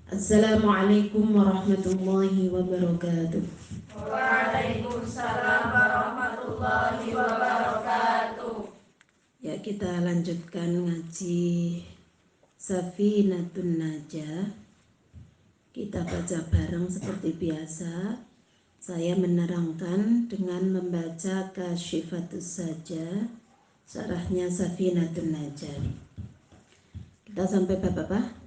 Assalamualaikum warahmatullahi wabarakatuh. Waalaikumsalam warahmatullahi wabarakatuh. Ya, kita lanjutkan ngaji Safinatun Najah. Kita baca bareng seperti biasa. Saya menerangkan dengan membaca Kasyifatus Saja, syarahnya Safinatun Najah. Kita sampai bab apa?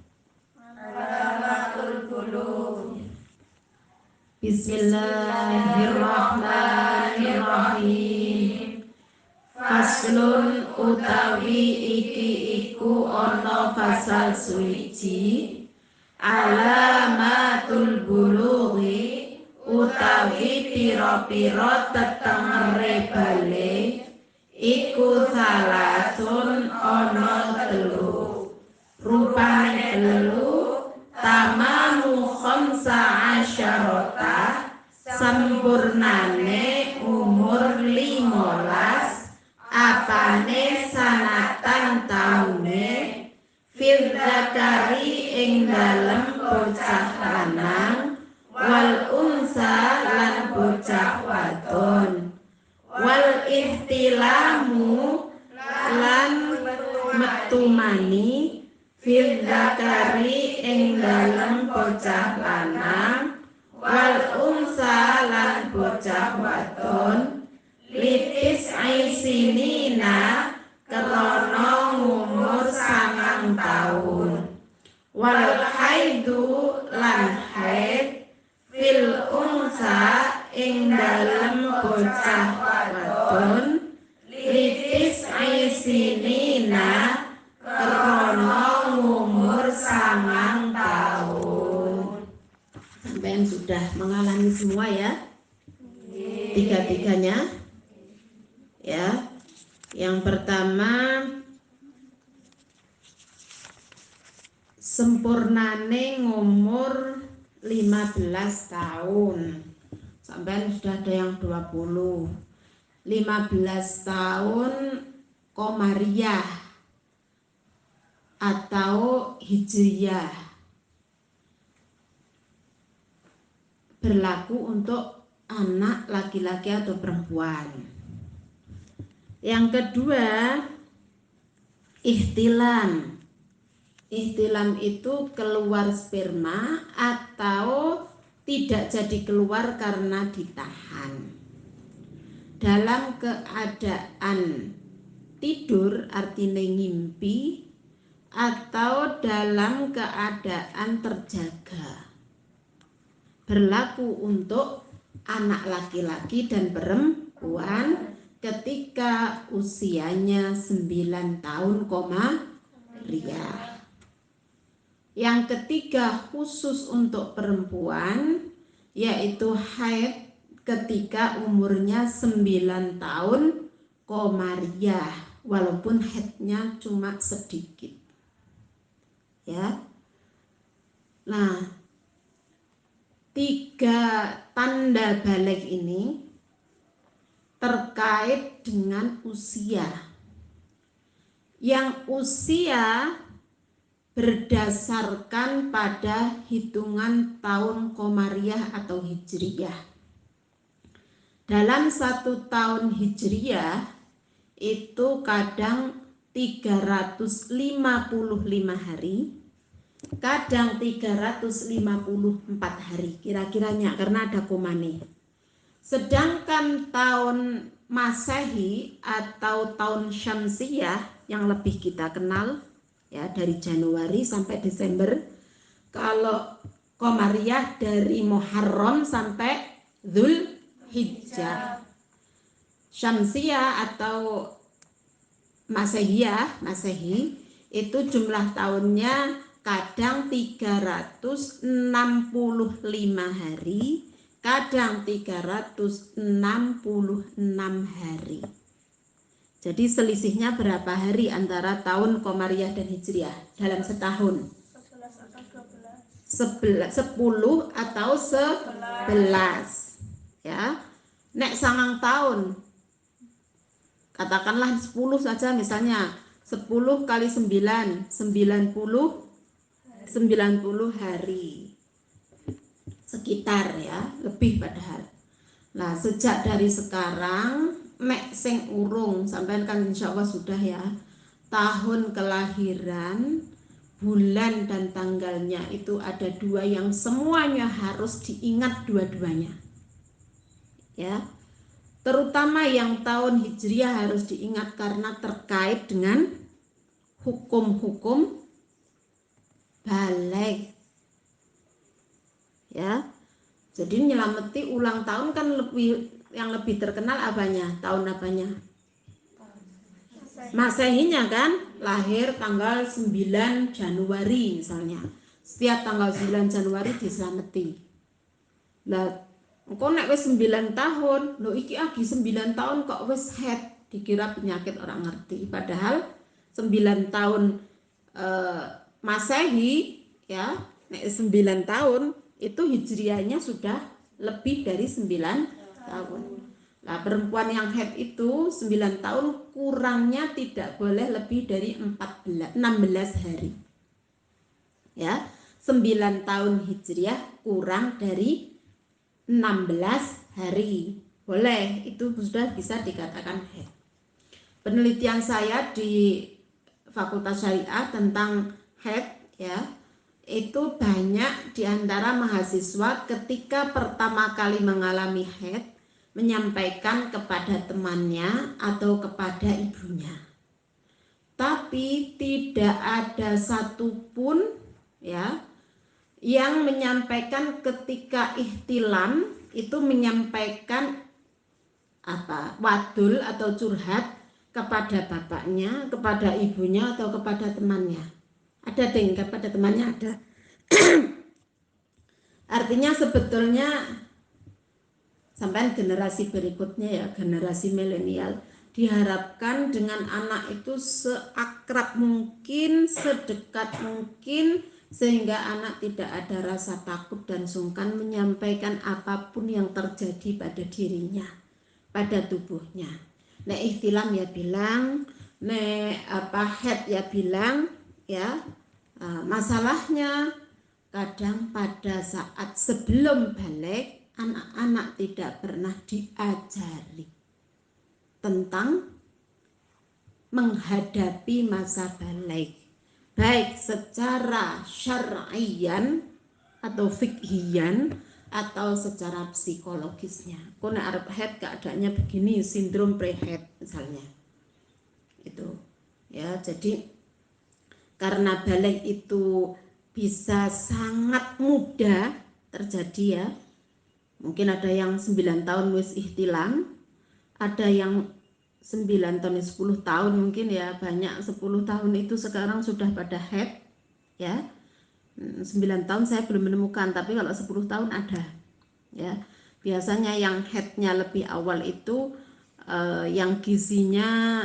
Alamatul Qulub. Bismillahirrahmanirrahim. Faslun utawi iki iku ana fasal suwiji. Alamatul bulughi utawi pira-pira tetengere balik iku salasun ana telu. Rupane telu, tamamu khamsa asyarota, sempurnane umur 15, apane sanatan taune, fil zakari ing dalem bocah lanang, wal unsa lan bocah wadon, wal ihtilamu lan metu mani, fil zakari ing dalem bocah lanang, wal unsa lan bocah wadon, litis aisinina krana umur 9 taun, wal haidu lan haid fil unsa ing dalem bocah wadon, litis aisinina krana umur 9 tahun. Sampai yang sudah mengalami semua ya, tiga-tiganya ya. Yang pertama, sempurnane ngumur 15 tahun. Sampai sudah ada yang 20. 15 tahun Komariah atau Hijriyah, berlaku untuk anak laki-laki atau perempuan. Yang kedua, ihtilam. Ihtilam itu keluar sperma atau tidak jadi keluar karena ditahan. Dalam keadaan tidur artinya ngimpi, atau dalam keadaan terjaga. Berlaku untuk anak laki-laki dan perempuan ketika usianya 9 tahun Komariah. Yang ketiga khusus untuk perempuan, yaitu haid ketika umurnya 9 tahun Komariah, walaupun haidnya cuma sedikit. Ya. Nah, 3 tanda balik ini terkait dengan usia. Yang usia berdasarkan pada hitungan tahun Komariah atau Hijriyah. Dalam 1 tahun Hijriyah itu kadang 355 hari, kadang 354 hari kira-kiranya karena ada komane. Sedangkan tahun Masehi atau tahun Syamsiyah yang lebih kita kenal ya, dari Januari sampai Desember. Kalau Komariah dari Muharram sampai Dzulhijjah. Syamsiyah atau Masehi itu jumlah tahunnya kadang 365 hari, kadang 366 hari. Jadi selisihnya berapa hari antara tahun Komariah dan Hijriah dalam setahun? 10 atau 11 ya. Nek 9 tahun, katakanlah 10 saja misalnya, 10 kali 9, 90 90 hari sekitar ya, lebih padahal. Nah, sejak dari sekarang nek sing urung sampean kan insya Allah sudah ya, tahun kelahiran, bulan dan tanggalnya itu ada 2 yang semuanya harus diingat dua-duanya ya, terutama yang tahun Hijriah harus diingat karena terkait dengan hukum-hukum balik ya. Jadi nyelameti ulang tahun kan yang lebih terkenal apanya? Tahun apanya? Masehinya kan, lahir tanggal 9 Januari misalnya. Setiap tanggal 9 Januari diselameti. Lah, kok nek wis 9 tahun, lho iki lagi 9 tahun kok wis head, dikira penyakit orang ngerti. Padahal 9 tahun Masehi ya, nek 9 tahun itu hijriahnya sudah lebih dari 9 tahun. Nah, perempuan yang haid itu 9 tahun kurangnya tidak boleh lebih dari 16 hari. Ya, 9 tahun hijriah kurang dari 16 hari. Boleh, itu sudah bisa dikatakan haid. Penelitian saya di Fakultas Syariah tentang haid ya, itu banyak di antara mahasiswa ketika pertama kali mengalami haid menyampaikan kepada temannya atau kepada ibunya. Tapi tidak ada satupun ya yang menyampaikan ketika ihtilam itu menyampaikan wadul atau curhat kepada bapaknya, kepada ibunya atau kepada temannya. Ada deng, kepada temannya ada. Artinya sebetulnya sampai generasi berikutnya ya, generasi milenial, diharapkan dengan anak itu seakrab mungkin, sedekat mungkin, sehingga anak tidak ada rasa takut dan sungkan menyampaikan apapun yang terjadi pada dirinya, pada tubuhnya. Nek ihtilam ya bilang, nek haid ya bilang ya. Masalahnya kadang pada saat sebelum balik anak-anak tidak pernah diajari tentang menghadapi masa balik, baik secara syar'iyan atau fikhiyan atau secara psikologisnya. Kone arep haid keadaannya begini, sindrom pre-haid misalnya. Itu ya, jadi karena balik itu bisa sangat mudah terjadi ya. Mungkin ada yang 9 tahun wis ihtilam, ada yang 9 tahun 10 tahun mungkin ya, banyak 10 tahun itu sekarang sudah pada haid ya. 9 tahun saya belum menemukan, tapi kalau 10 tahun ada ya. Biasanya yang haidnya lebih awal itu yang gizinya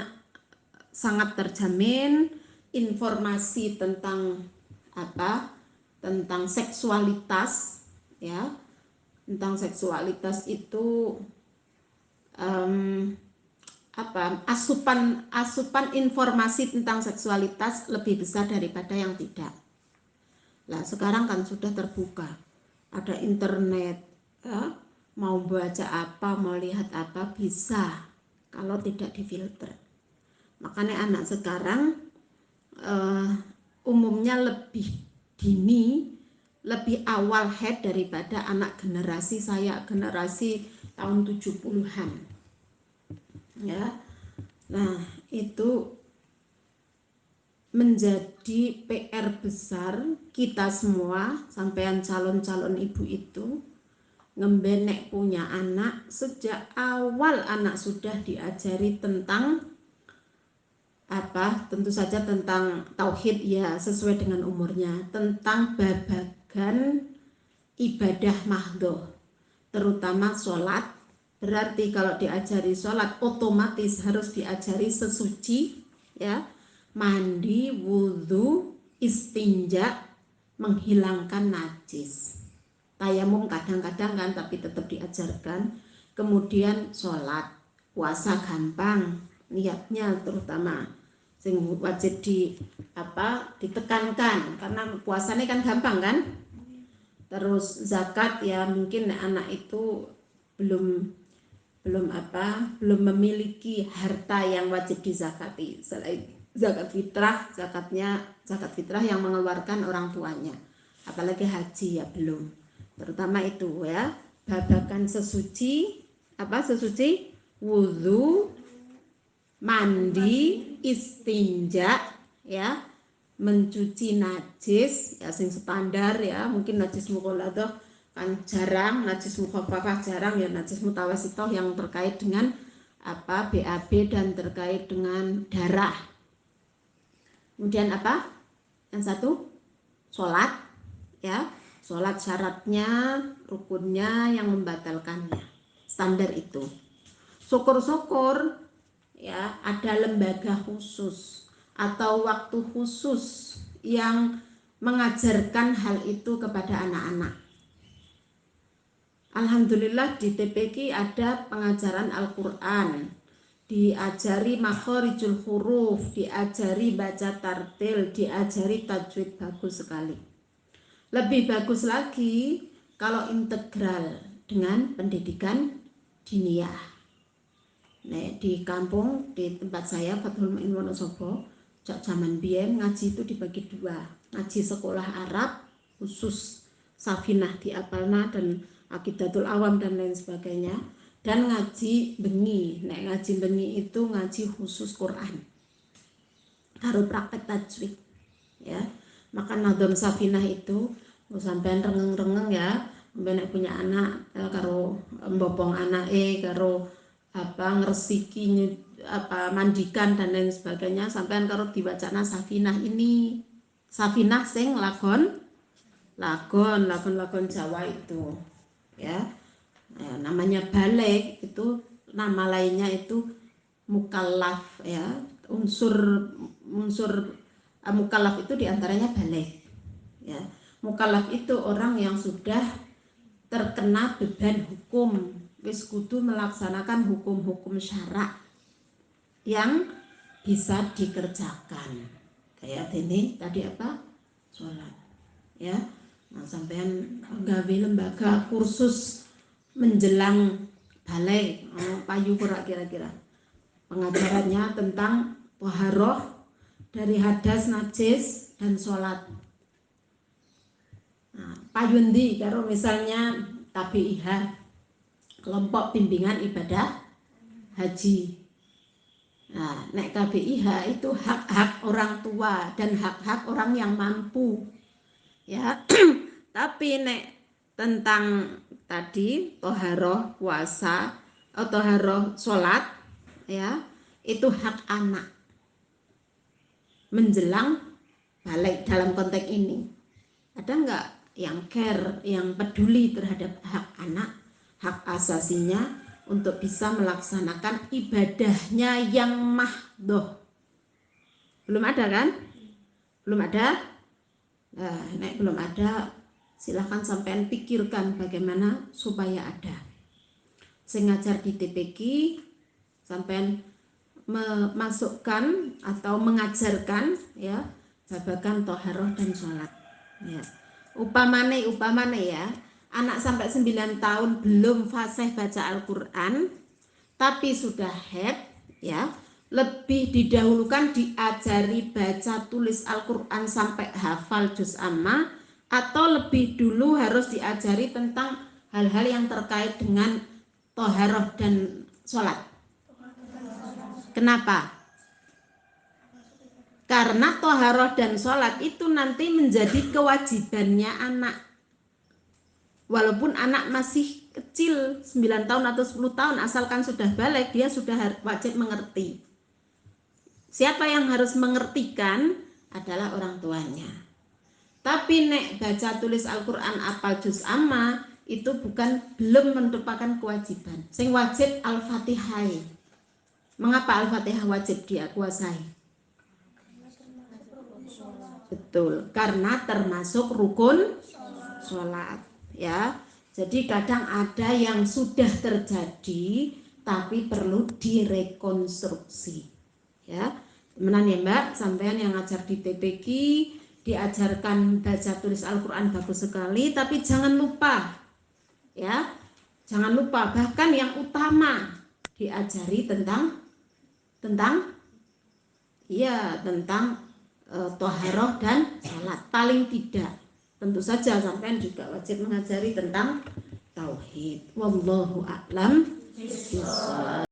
sangat terjamin, informasi tentang tentang seksualitas ya, tentang seksualitas itu asupan informasi tentang seksualitas lebih besar daripada yang tidak. Nah, sekarang kan sudah terbuka, ada internet ya, mau baca apa, mau lihat apa bisa kalau tidak difilter. Makanya anak sekarang umumnya lebih dini, lebih awal haid daripada anak generasi saya, generasi tahun 70-an ya. Nah, itu menjadi PR besar kita semua, sampean calon-calon ibu itu ngembenek punya anak, sejak awal anak sudah diajari tentang tentu saja tentang tauhid ya, sesuai dengan umurnya, tentang babagan ibadah mahdhoh, terutama sholat. Berarti kalau diajari sholat otomatis harus diajari sesuci ya, mandi, wudhu, istinja, menghilangkan najis, tayamum kadang-kadang kan, tapi tetap diajarkan. Kemudian sholat, puasa gampang niatnya terutama, sing wajib ditekankan, karena puasanya kan gampang kan. Terus zakat ya mungkin anak itu belum memiliki harta yang wajib dizakati. Selain zakat fitrah yang mengeluarkan orang tuanya. Apalagi haji ya belum. Terutama itu ya, babakan sesuci wudu, mandi, istinja ya, mencuci najis ya sing standar ya, mungkin najis mughaladah kan jarang, najis mukhaffafah jarang ya, najis mutawasithah yang terkait dengan BAB dan terkait dengan darah. Kemudian yang satu sholat ya, sholat syaratnya, rukunnya, yang membatalkannya, standar itu. Syukur-syukur ya ada lembaga khusus atau waktu khusus yang mengajarkan hal itu kepada anak-anak. Alhamdulillah di TPQ ada pengajaran Al-Quran, diajari makhorijul huruf, diajari baca tartil, diajari tajwid, bagus sekali. Lebih bagus lagi kalau integral dengan pendidikan diniyah. Nah, di kampung di tempat saya Fathul Mu'in Wonosobo, sejak zaman biyen ngaji itu dibagi dua, ngaji sekolah Arab khusus Safinah di Apalna dan Aqidatul Awam dan lain sebagainya, dan ngaji bengi. Nah, ngaji bengi itu ngaji khusus Quran karo praktek tajwid ya. Maka Nadham Safinah itu sampean rengeng-rengeng ya, nek punya anak karo mbopong anake, karo ngresiki mandikan dan lain sebagainya, sampean karo diwacana Safinah ini. Safinah sing lagon Jawa itu ya. Namanya balik itu, nama lainnya itu mukallaf ya. Unsur mukallaf itu diantaranya balik ya. Mukallaf itu orang yang sudah terkena beban hukum, wis kudu melaksanakan hukum-hukum syarak yang bisa dikerjakan. Kayak ini tadi sholat ya. Nah, sampean gawe lembaga kursus menjelang balik, payu kira-kira pengajarannya tentang toharoh dari hadas, najis, dan sholat. Nah, payundi karo misalnya TBIH, kelompok bimbingan ibadah haji. Nah, nek KBIH itu hak-hak orang tua dan hak-hak orang yang mampu ya. Tapi nek tentang tadi toharoh puasa atau toharoh sholat ya, itu hak anak menjelang balik. Dalam konteks ini ada nggak yang care, yang peduli terhadap hak anak, hak asasinya untuk bisa melaksanakan ibadahnya yang mahdoh? Belum ada kan? Belum ada. Nah, nek belum ada, silahkan sampean pikirkan bagaimana supaya ada. Sing ngajar di TPQ sampean memasukkan atau mengajarkan ya babagan toharoh dan sholat ya. Upamane ya, anak sampai 9 tahun belum fasih baca Al-Quran tapi sudah haid ya, lebih didahulukan diajari baca tulis Al-Quran sampai hafal juz amma, atau lebih dulu harus diajari tentang hal-hal yang terkait dengan toharoh dan sholat? Kenapa? Karena toharoh dan sholat itu nanti menjadi kewajibannya anak. Walaupun anak masih kecil 9 tahun atau 10 tahun, asalkan sudah balik, dia sudah wajib mengerti. Siapa yang harus mengertikan adalah orang tuanya. Tapi nek baca tulis Al-Quran apal juz amma itu belum merupakan kewajiban. Sing wajib Al-Fatihah. Mengapa Al-Fatihah wajib dia kuasai? Betul, karena termasuk rukun sholat ya. Jadi kadang ada yang sudah terjadi tapi perlu direkonstruksi ya. Menan ya Mbak, sampean yang ngajar di TPQ diajarkan baca tulis Al-Quran bagus sekali, tapi jangan lupa ya, jangan lupa bahkan yang utama diajari tentang iya tentang toharoh dan sholat. Paling tidak tentu saja sampean juga wajib mengajari tentang tauhid. Wallahu a'lam bishawab.